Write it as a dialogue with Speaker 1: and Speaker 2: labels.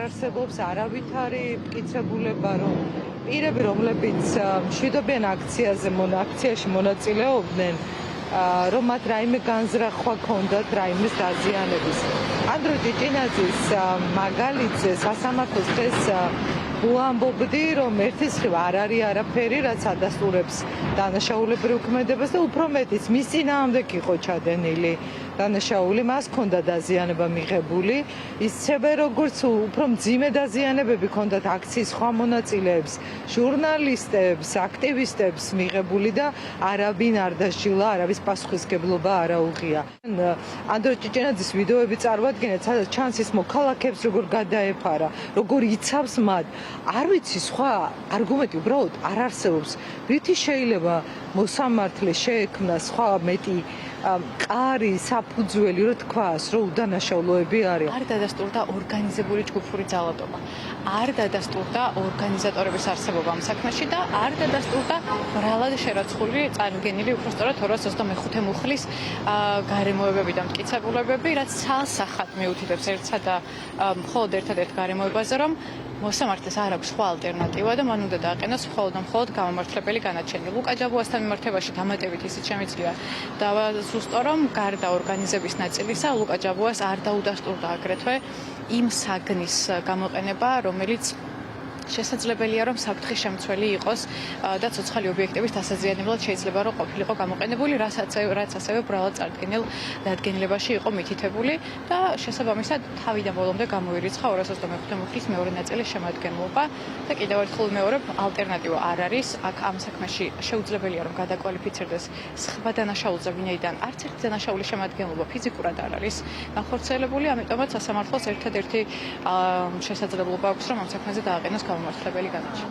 Speaker 1: არსებობს არავითარი მტკიცებულება, რომ პირები, რომლებიც მშვიდობიან აქციაში მონაწილეობდნენ, რომ მათ რაიმე განზრახვა ჰქონდათ რაიმეს დაზიანების. ანდრო ჭიჭინაძის მაგალითზე სასამართლოს დღეს უამბობდი, რომ ერთის მხრივ არ არის არაფერი, რაც ადასტურებს დანაშაულებრივ ქმედებას და უფრო მეტიც მის წინააღმდეგ იყო ჩადენილი დანაშაული, მას ჰქონდა დაზიანება მიღებული. ისევე როგორც უფრო მძიმე დაზიანებები ჰქონდათ აქციის სხვა მონაწილეებს, ჟურნალისტებს, აქტივისტებს მიღებული და არავინ არ დასჯილა, არავის პასუხისმგებლობა არ აუღია. ანდრო ჭიჭინაძის ვიდეოები წარმოადგენთ, სადაც ჩანს ის მოქალაქეებს როგორ გადაეფარა, როგორ იცავს მათ. არ ვიცი, სხვა არგუმენტი უბრალოდ არ არსებობს. რითი შეიძლება მოსამართლე შეექმნა სხვა მეტი კარი საფუძველი, რომ თქვას, რომ უდანაშაულოები არის.
Speaker 2: არ დადასტურდა ორგანიზებული ჯგუფური ძალადობა. არ დადასტურდა ორგანიზატორების არსებობა ამ საქმეში და არ დადასტურდა ბრალად შერაცხული წარდგენილი უпростоრად 225 მუხლის გარემოებები და მტკიცებულებები, რაც ცალსახად მიუთითებს ერთსა და მხოლოდ ერთადერთ გარემოებაზე, რომ მოსამართლეს არ აქვს სხვა ალტერნატივა და მან უნდა დააყენოს მხოლოდ გამომართლებელი განაჩენი. ლუკა ჯაბუასთან მიმართებაში დამატებით ისიც შემიძლია დავაზუსტო, რომ გარდა ორგანიზების ნაწილისა, ლუკა ჯაბუას არ დაუდასტურდა აგრეთვე იმ საგნის გამოყენება, რომელიც შესაძლებელია, რომ საფრთხის შემცველი იყოს და ცოცხალი ობიექტების დასაზიანებლად შეიძლება რომ ყოფილიყო გამოყენებული, რაც ასევე ბრალად წარდგენილ დადგენილებაში იყო მითითებული და შესაბამისად თავიდან ბოლომდე გამოირიცხა 225 მუხლის მეორე ნაწილის შემადგენლობა და კიდევ ერთხელ ვიმეორებ, ალტერნატივა არ არის. აქ ამ საქმეში შეუძლებელია რომ გადაკვალიფიცირდეს სხვა დანაშაულზე, ვინაიდან არც ერთი დანაშაულის შემადგენლობა ფიზიკურად არ არის განხორციელებული, ამიტომაც სასამართლოს ერთადერთი შესაძლებლობა აქვს, რომ ამ საქმეზე დააყენოს გამომართლებელი განაჩენი.